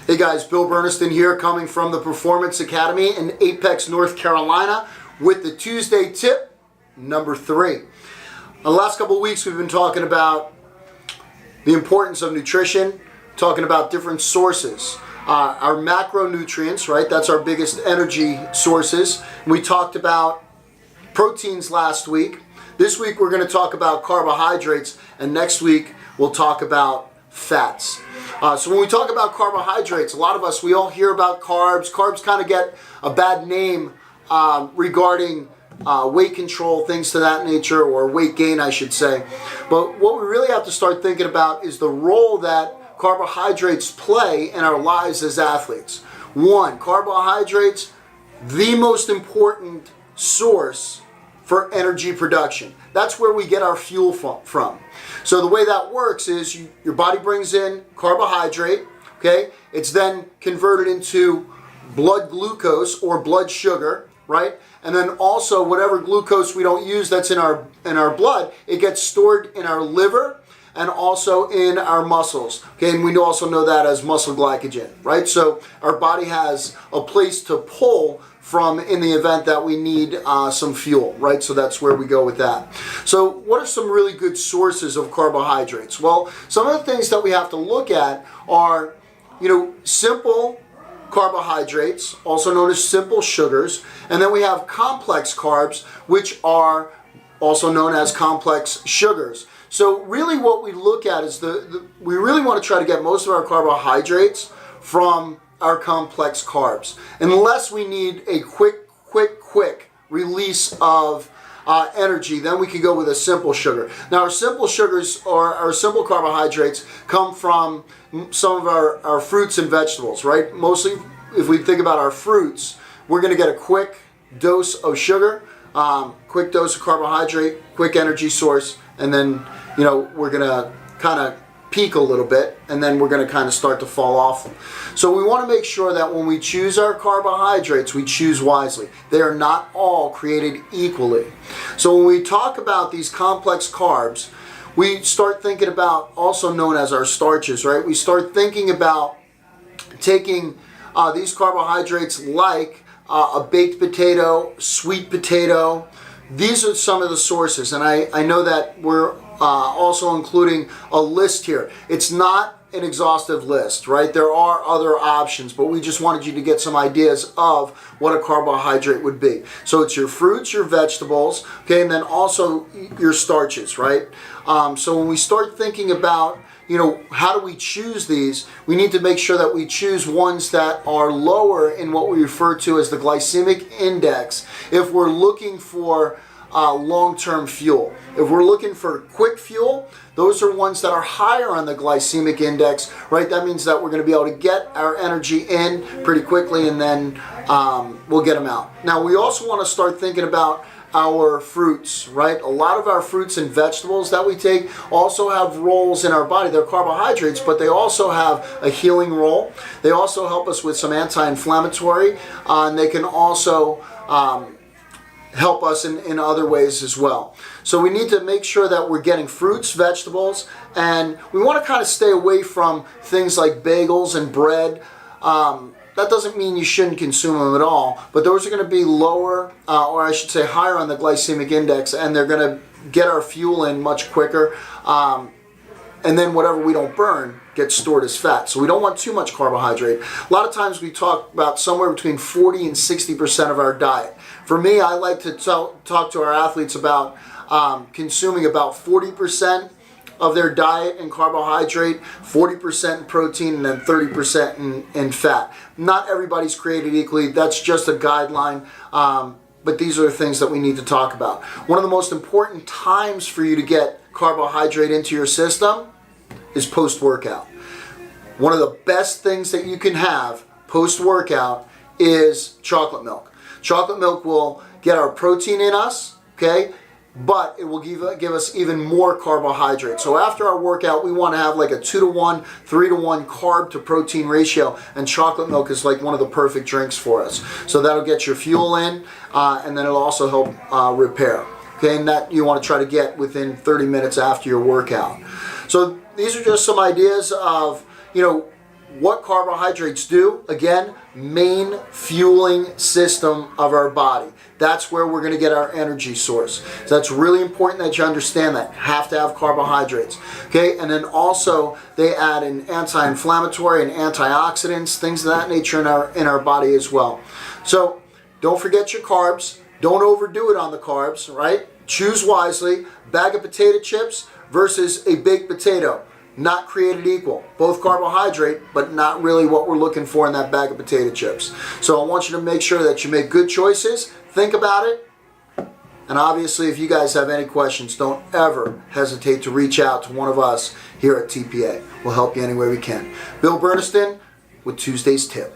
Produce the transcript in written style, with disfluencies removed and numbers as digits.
Hey guys, Bill Berniston here, coming from the Performance Academy in Apex, North Carolina, with the Tuesday tip number 3. The last couple of weeks we've been talking about the importance of nutrition, talking about different sources. Our macronutrients, right? That's our biggest energy sources. We talked about proteins last week. This week we're going to talk about carbohydrates, and next week we'll talk about fats. So when we talk about carbohydrates, a lot of us, we all hear about carbs. Carbs kind of get a bad name regarding weight control, things to that nature, or weight gain, I should say. But what we really have to start thinking about is the role that carbohydrates play in our lives as athletes. One, carbohydrates, the most important source for energy production. That's where we get our fuel from. So the way that works is your body brings in carbohydrate, okay? It's then converted into blood glucose or blood sugar, right? And then also whatever glucose we don't use that's in our blood, it gets stored in our liver and also in our muscles, okay? And we also know that as muscle glycogen, right? So our body has a place to pull from in the event that we need some fuel, right? So that's where we go with that. So what are some really good sources of carbohydrates? Well, some of the things that we have to look at are, simple carbohydrates, also known as simple sugars, and then we have complex carbs, which are also known as complex sugars. So really what we look at is we really want to try to get most of our carbohydrates from our complex carbs, unless we need a quick release of energy. Then we can go with a simple sugar. Now our simple sugars or our simple carbohydrates come from some of our fruits and vegetables, right? Mostly if we think about our fruits, we're going to get a quick dose of sugar, quick dose of carbohydrate, quick energy source, and then we're going to kind of peak a little bit, and then we're going to kind of start to fall off. So we want to make sure that when we choose our carbohydrates, we choose wisely. They are not all created equally. So when we talk about these complex carbs, we start thinking about, also known as our starches, right? We start thinking about taking these carbohydrates like a baked potato, sweet potato. These are some of the sources, and I know that we're also including a list here. It's not an exhaustive list, right? There are other options, but we just wanted you to get some ideas of what a carbohydrate would be. So it's your fruits, your vegetables, okay, and then also your starches, right? So when we start thinking about how do we choose these, we need to make sure that we choose ones that are lower in what we refer to as the glycemic index if we're looking for long-term fuel. If we're looking for quick fuel, those are ones that are higher on the glycemic index, right? That means that we're going to be able to get our energy in pretty quickly, and then we'll get them out. Now we also want to start thinking about our fruits, right? A lot of our fruits and vegetables that we take also have roles in our body. They're carbohydrates, but they also have a healing role. They also help us with some anti-inflammatory, and they can also help us in other ways as well. So we need to make sure that we're getting fruits, vegetables, and we want to kind of stay away from things like bagels and bread. That doesn't mean you shouldn't consume them at all, but those are going to be lower, or I should say higher on the glycemic index, and they're going to get our fuel in much quicker. And then whatever we don't burn gets stored as fat. So we don't want too much carbohydrate. A lot of times we talk about somewhere between 40 and 60% of our diet. For me, I like to talk to our athletes about consuming about 40% of their diet in carbohydrate, 40% in protein, and then 30% in fat. Not everybody's created equally. That's just a guideline. But these are the things that we need to talk about. One of the most important times for you to get carbohydrate into your system is post-workout. One of the best things that you can have post-workout is chocolate milk. Chocolate milk will get our protein in us, okay? But it will give us even more carbohydrates. So after our workout, we want to have like a 2-to-1, 3-to-1 carb to protein ratio, and chocolate milk is like one of the perfect drinks for us. So that'll get your fuel in, and then it'll also help repair. Okay, and that you want to try to get within 30 minutes after your workout. So these are just some ideas of, what carbohydrates do, again, main fueling system of our body. That's where we're going to get our energy source. So that's really important that you understand that. Have to have carbohydrates. Okay, and then also they add an anti-inflammatory and antioxidants, things of that nature in our body as well. So don't forget your carbs. Don't overdo it on the carbs, right? Choose wisely. Bag of potato chips versus a baked potato. Not created equal. Both carbohydrate, but not really what we're looking for in that bag of potato chips. So I want you to make sure that you make good choices. Think about it. And obviously, if you guys have any questions, don't ever hesitate to reach out to one of us here at TPA. We'll help you any way we can. Bill Berniston with Tuesday's Tip.